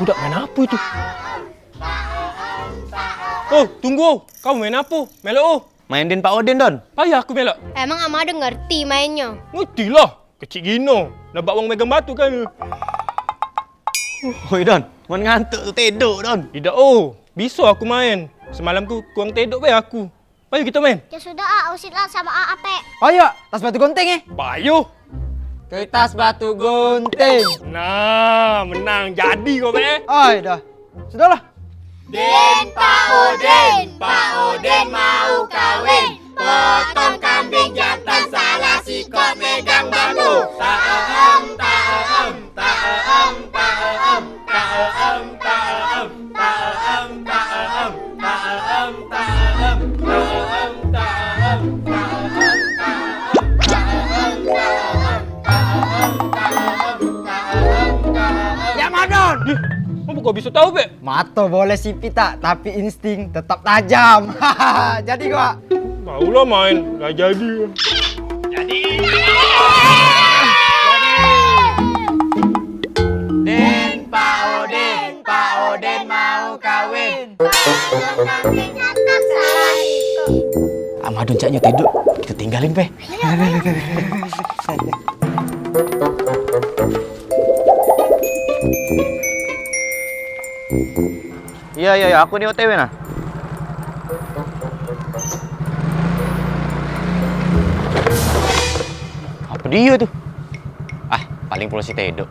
Budak main apa itu? Oh, tunggu. Kau main apa? Melok oh. Mainin Pak Odin, Don. Payah aku melok. Emang Amado ngerti mainnya? Ngerti lah. Kecil gino. Nampak orang megang batu kan. Woi, Don. Mau ngantuk tu tidur, Don. Tidak oh. Bisa aku main. Semalam ku kurang tidur baik aku. Ayo kita main. Ya sudah, usitlah sama Ape. Ayo, tas batu gunting Bayu. Kertas batu gunting. Nah, menang. Jadi kau be. Ay, dah. Sudahlah. Den Pak Odin mau kawin. Potong kambing jantan salah sikap megang batu. Ya Madon. Apa kau bisa tahu be? Mata boleh sipit tak, tapi insting tetap tajam. Jadi gua. Maulah main. Dah jadi. Den Pak Odin mau kawin. Kambing jantan salah sikap. Amadon caknya tidur. Kita tinggalin, Pe. Iya, aku nih OTW nah. Apa dia tuh? Ah, paling pulsi Tedo.